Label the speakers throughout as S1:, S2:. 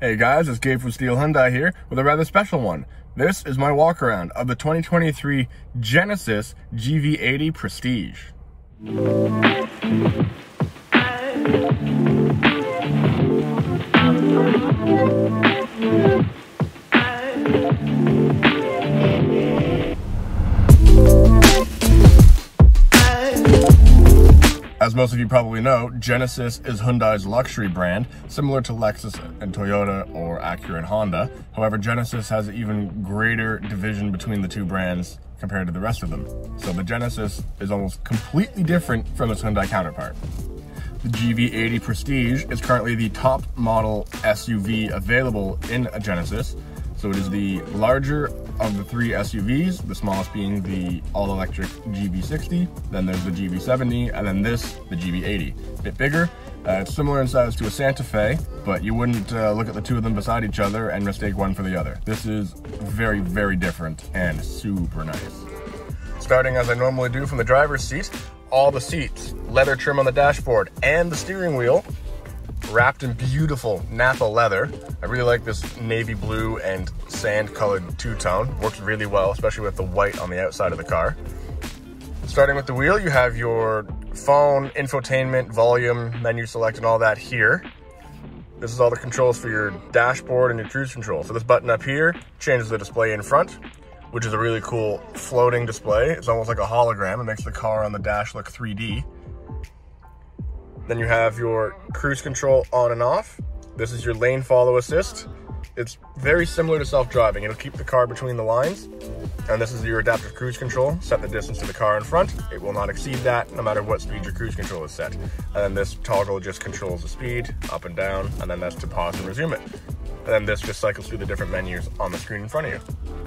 S1: Hey guys, it's Gabe from Steel Hyundai here with a rather special one. This is my walk-around of the 2023 Genesis GV80 Prestige. As most of you probably know, Genesis is Hyundai's luxury brand, similar to Lexus and Toyota or Acura and Honda. However, Genesis has an even greater division between the two brands compared to the rest of them. So the Genesis is almost completely different from its Hyundai counterpart. The GV80 Prestige is currently the top model SUV available in a Genesis. So it is the larger of the three SUVs, the smallest being the all-electric GV60, then there's the GV70, and then this, the GV80. A bit bigger, it's similar in size to a Santa Fe, but you wouldn't look at the two of them beside each other and mistake one for the other. This is very, very different and super nice. Starting as I normally do from the driver's seat, all the seats, leather trim on the dashboard, and the steering wheel wrapped in beautiful Napa leather. I really like this navy blue and sand colored two-tone. Works really well, especially with the white on the outside of the car. Starting with the wheel, you have your phone, infotainment, volume, menu select, and all that here. This is all the controls for your dashboard and your cruise control. So this button up here changes the display in front, which is a really cool floating display. It's almost like a hologram. It makes the car on the dash look 3D. Then you have your cruise control on and off. This is your lane follow assist. It's very similar to self-driving. It'll keep the car between the lines. And this is your adaptive cruise control. Set the distance to the car in front. It will not exceed that no matter what speed your cruise control is set. And then this toggle just controls the speed up and down, and then that's to pause and resume it. And then this just cycles through the different menus on the screen in front of you.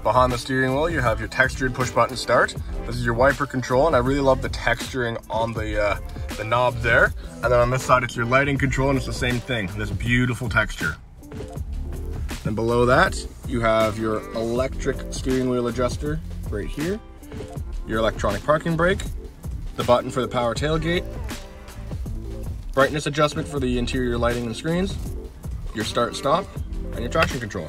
S1: Behind the steering wheel, you have your textured push button start. This is your wiper control, and I really love the texturing on the knob there. And then on this side, it's your lighting control, and it's the same thing, this beautiful texture. Then below that, you have your electric steering wheel adjuster right here, your electronic parking brake, the button for the power tailgate, brightness adjustment for the interior lighting and screens, your start-stop, and your traction control.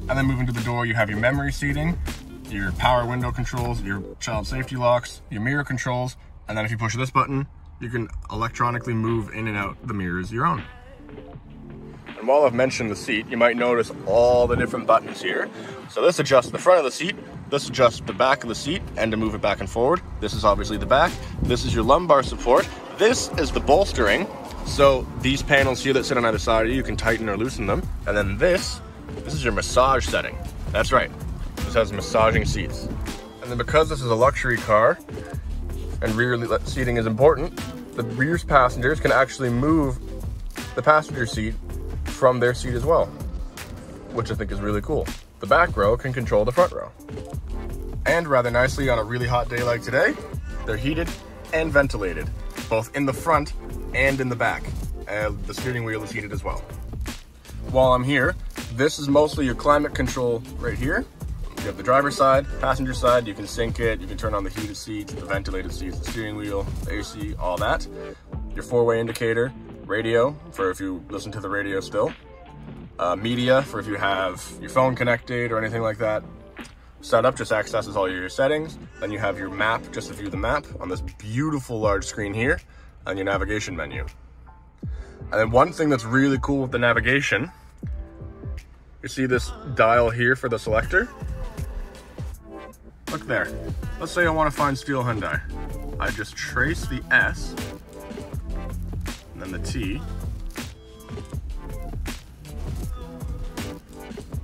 S1: And then moving to the door, you have your memory seating, your power window controls, your child safety locks, your mirror controls, and then if you push this button, you can electronically move in and out the mirrors your own. And while I've mentioned the seat, you might notice all the different buttons here. So this adjusts the front of the seat, this adjusts the back of the seat, and to move it back and forward. This is obviously the back. This is your lumbar support. This is the bolstering. So these panels here that sit on either side of you can tighten or loosen them. And then this is your massage setting. That's right, this has massaging seats. And then because this is a luxury car and rear seating is important, the rear passengers can actually move the passenger seat from their seat as well, which I think is really cool. The back row can control the front row. And rather nicely, on a really hot day like today, they're heated and ventilated, both in the front and in the back. And the steering wheel is heated as well. While I'm here, this is mostly your climate control right here. You have the driver's side, passenger side, you can sync it, you can turn on the heated seats, the ventilated seats, the steering wheel, the AC, all that. Your four-way indicator, radio for if you listen to the radio still, media for if you have your phone connected or anything like that. Setup just accesses all your settings. Then you have your map just to view the map on this beautiful large screen here, and your navigation menu. And then one thing that's really cool with the navigation, you see this dial here for the selector? Look there. Let's say I want to find Steel Hyundai. I just trace the S, and then the T.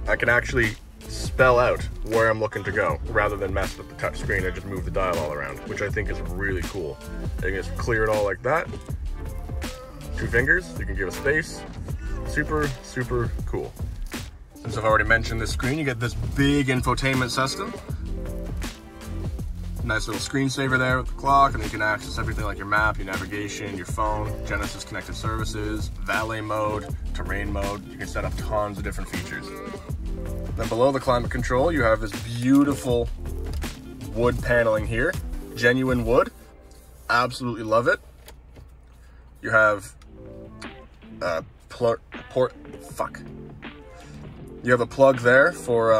S1: I can actually spell out where I'm looking to go, rather than mess with the touch screen and just move the dial all around, which I think is really cool. You can just clear it all like that. Two fingers, you can give a space. Super, super cool. Since I've already mentioned this screen, you get this big infotainment system. Nice little screensaver there with the clock, and you can access everything like your map, your navigation, your phone, Genesis connected services, valet mode, terrain mode. You can set up tons of different features. Then below the climate control, you have this beautiful wood paneling here. Genuine wood. Absolutely love it. You have You have a plug there for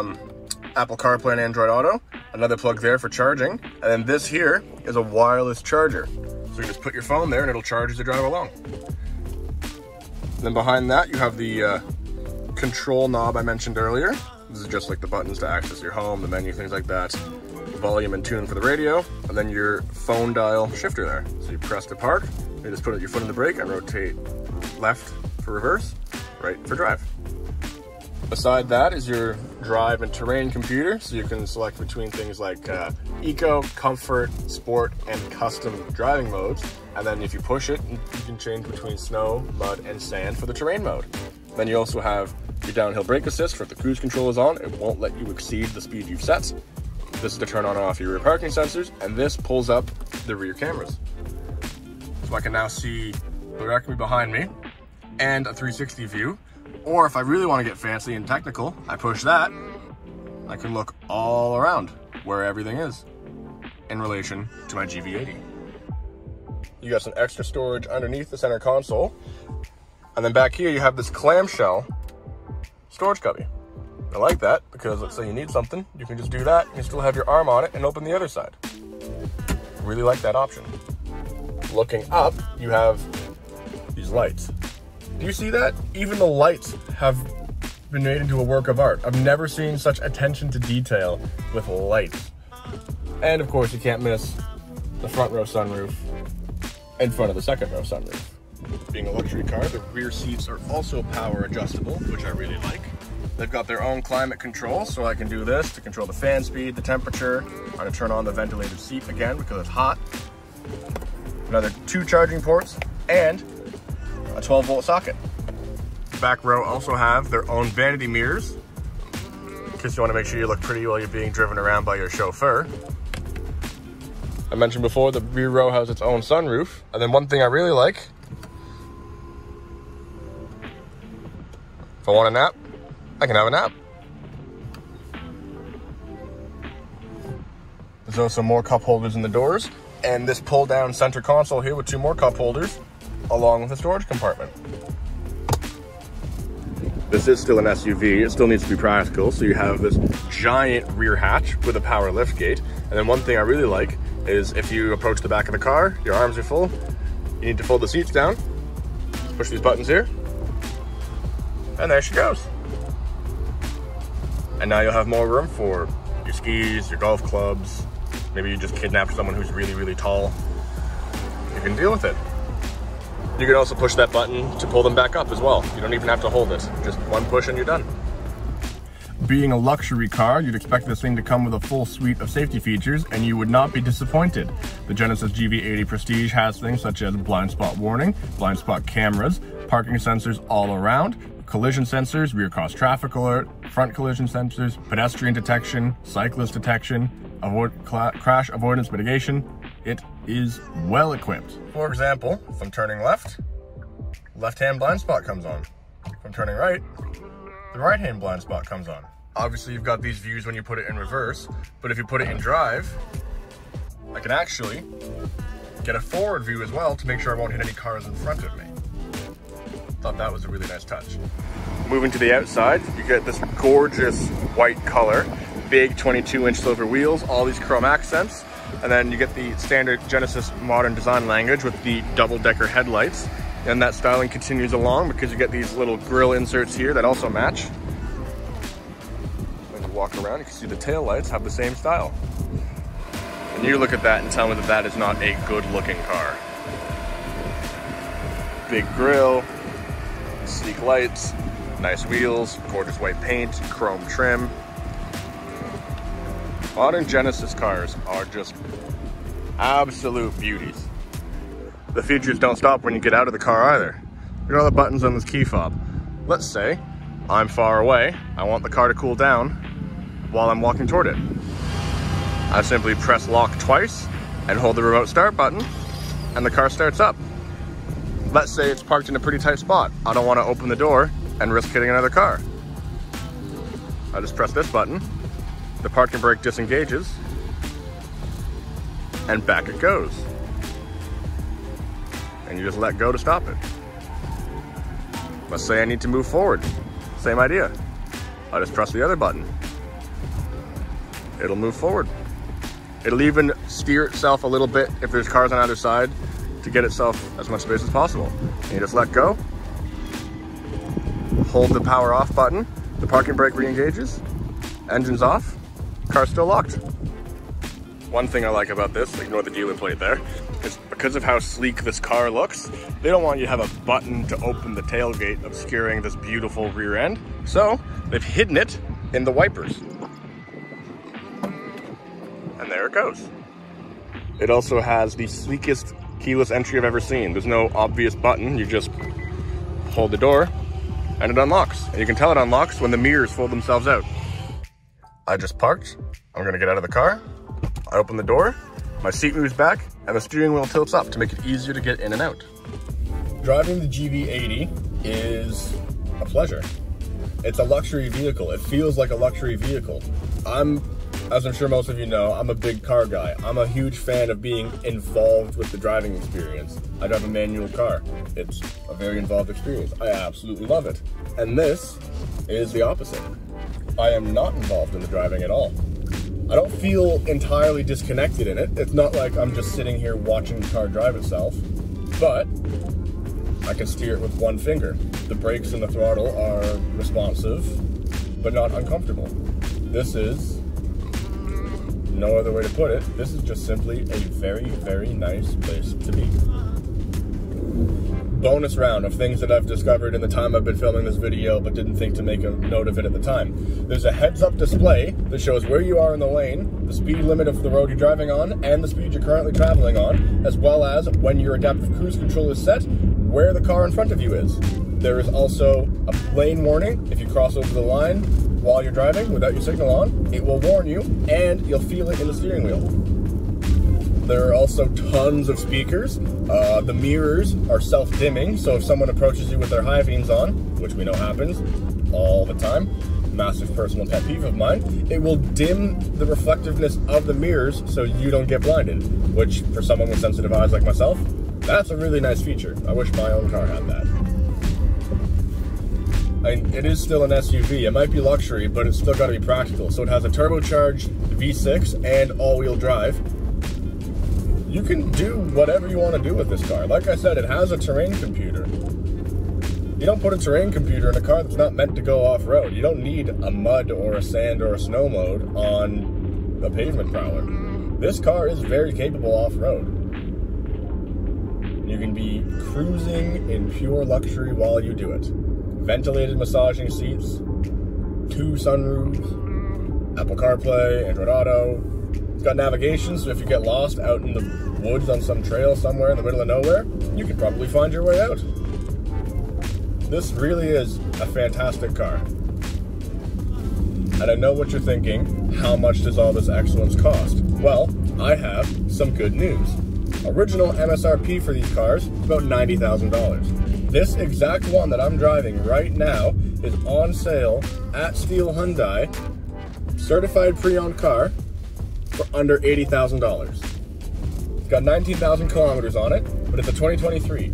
S1: Apple CarPlay and Android Auto, another plug there for charging, and then this here is a wireless charger. So you just put your phone there and it'll charge as you drive along. Then behind that you have the control knob I mentioned earlier. This is just like the buttons to access your home, the menu, things like that. Volume and tune for the radio, and then your phone dial shifter there. So you press to park, you just put your foot on the brake and rotate left for reverse, right for drive. Beside that is your drive and terrain computer, so you can select between things like eco, comfort, sport, and custom driving modes. And then if you push it, you can change between snow, mud, and sand for the terrain mode. Then you also have your downhill brake assist for if the cruise control is on, it won't let you exceed the speed you've set. This is to turn on and off your rear parking sensors, and this pulls up the rear cameras. So I can now see directly behind me and a 360 view. Or if I really want to get fancy and technical, I push that, I can look all around where everything is in relation to my GV80. You got some extra storage underneath the center console. And then back here you have this clamshell storage cubby. I like that because let's say you need something, you can just do that, you still have your arm on it and open the other side. Really like that option. Looking up, you have these lights. Do you see that? Even the lights have been made into a work of art. I've never seen such attention to detail with lights. And of course you can't miss the front row sunroof in front of the second row sunroof. Being a luxury car, the rear seats are also power adjustable, which I really like. They've got their own climate control, so I can do this to control the fan speed, the temperature. I'm going to turn on the ventilated seat again because it's hot. Another 2 charging ports and a 12-volt socket. Back row also have their own vanity mirrors, in case you want to make sure you look pretty while you're being driven around by your chauffeur. I mentioned before the rear row has its own sunroof, and then one thing I really like, if I want a nap, I can have a nap. There's also more cup holders in the doors, and this pull down center console here with 2 more cup holders, along with a storage compartment. This is still an SUV, it still needs to be practical, so you have this giant rear hatch with a power lift gate. And then one thing I really like is if you approach the back of the car, your arms are full, you need to fold the seats down, push these buttons here, and there she goes. And now you'll have more room for your skis, your golf clubs. Maybe you just kidnapped someone who's really, really tall. You can deal with it. You can also push that button to pull them back up as well. You don't even have to hold it. Just one push and you're done. Being a luxury car, you'd expect this thing to come with a full suite of safety features, and you would not be disappointed. The Genesis GV80 Prestige has things such as blind spot warning, blind spot cameras, parking sensors all around, collision sensors, rear cross traffic alert, front collision sensors, pedestrian detection, cyclist detection, crash avoidance mitigation. It is well equipped. For example, if I'm turning left, left-hand blind spot comes on. If I'm turning right, the right-hand blind spot comes on. Obviously, you've got these views when you put it in reverse, but if you put it in drive, I can actually get a forward view as well to make sure I won't hit any cars in front of me. Thought that was a really nice touch. Moving to the outside, you get this gorgeous white color, big 22-inch silver wheels, all these chrome accents, and then you get the standard Genesis modern design language with the double-decker headlights. And that styling continues along because you get these little grille inserts here that also match. When you walk around, you can see the tail lights have the same style. And you look at that and tell me that that is not a good-looking car. Big grille, sleek lights, nice wheels, gorgeous white paint, chrome trim. Modern Genesis cars are just absolute beauties. The features don't stop when you get out of the car either. Look at all the buttons on this key fob. Let's say I'm far away, I want the car to cool down while I'm walking toward it. I simply press lock twice and hold the remote start button and the car starts up. Let's say it's parked in a pretty tight spot. I don't want to open the door and risk hitting another car. I just press this button, the parking brake disengages, and back it goes. And you just let go to stop it. Let's say I need to move forward. Same idea. I just press the other button. It'll move forward. It'll even steer itself a little bit if there's cars on either side to get itself as much space as possible. And you just let go, hold the power off button, the parking brake re-engages, engine's off, car's still locked. One thing I like about this, ignore the dealer plate there, is because of how sleek this car looks, they don't want you to have a button to open the tailgate obscuring this beautiful rear end. So they've hidden it in the wipers. And there it goes. It also has the sleekest keyless entry I've ever seen. There's no obvious button. You just hold the door and it unlocks. And you can tell it unlocks when the mirrors fold themselves out. I just parked. I'm gonna get out of the car. I open the door, my seat moves back, and the steering wheel tilts up to make it easier to get in and out. Driving the GV80 is a pleasure. It's a luxury vehicle. It feels like a luxury vehicle. As I'm sure most of you know, I'm a big car guy. I'm a huge fan of being involved with the driving experience. I drive a manual car. It's a very involved experience. I absolutely love it. And this is the opposite. I am not involved in the driving at all. I don't feel entirely disconnected in it. It's not like I'm just sitting here watching the car drive itself, but I can steer it with one finger. The brakes and the throttle are responsive, but not uncomfortable. This is, no other way to put it, this is just simply a very, very nice place to be. Bonus round of things that I've discovered in the time I've been filming this video, but didn't think to make a note of it at the time. There's a heads-up display that shows where you are in the lane, the speed limit of the road you're driving on, and the speed you're currently traveling on, as well as when your adaptive cruise control is set, where the car in front of you is. There is also a lane warning. If you cross over the line while you're driving without your signal on, it will warn you, and you'll feel it in the steering wheel. There are also tons of speakers. The mirrors are self-dimming, so if someone approaches you with their high beams on, which we know happens all the time, massive personal pet peeve of mine, it will dim the reflectiveness of the mirrors so you don't get blinded, which for someone with sensitive eyes like myself, that's a really nice feature. I wish my own car had that. I mean, it is still an SUV. It might be luxury, but it's still got to be practical. So it has a turbocharged V6 and all-wheel drive. You can do whatever you want to do with this car. Like I said, it has a terrain computer. You don't put a terrain computer in a car that's not meant to go off-road. You don't need a mud or a sand or a snow mode on a pavement prowler. This car is very capable off-road. You can be cruising in pure luxury while you do it. Ventilated massaging seats, 2 sunroofs, Apple CarPlay, Android Auto. It's got navigation, so if you get lost out in the woods on some trail somewhere in the middle of nowhere, you can probably find your way out. This really is a fantastic car. And I know what you're thinking, how much does all this excellence cost? Well, I have some good news. Original MSRP for these cars is about $90,000. This exact one that I'm driving right now is on sale at Steel Hyundai, certified pre-owned car, for under $80,000. It's got 19,000 kilometers on it, but it's a 2023.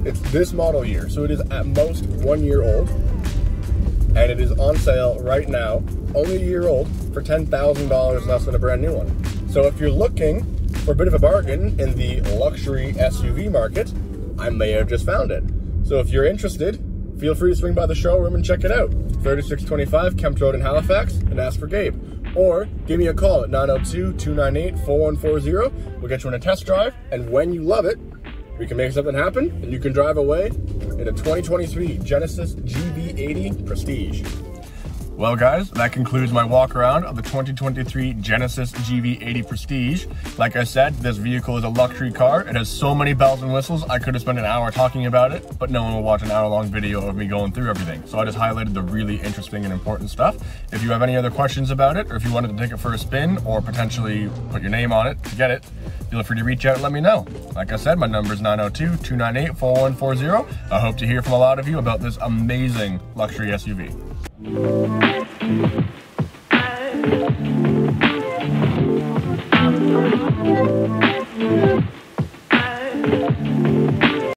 S1: It's this model year, so it is at most 1 year old, and it is on sale right now, only a year old, for $10,000 less than a brand new one. So if you're looking for a bit of a bargain in the luxury SUV market, I may have just found it. So if you're interested, feel free to swing by the showroom and check it out. 3625 Kempt Road in Halifax, and ask for Gabe. Or give me a call at 902-298-4140. We'll get you on a test drive, and when you love it, we can make something happen, and you can drive away in a 2023 Genesis GV80 Prestige. Well guys, that concludes my walk around of the 2023 Genesis GV80 Prestige. Like I said, this vehicle is a luxury car. It has so many bells and whistles, I could have spent an hour talking about it, but no one will watch an hour-long video of me going through everything. So I just highlighted the really interesting and important stuff. If you have any other questions about it, or if you wanted to take it for a spin, or potentially put your name on it to get it, feel free to reach out and let me know. Like I said, my number is 902-298-4140. I hope to hear from a lot of you about this amazing luxury SUV.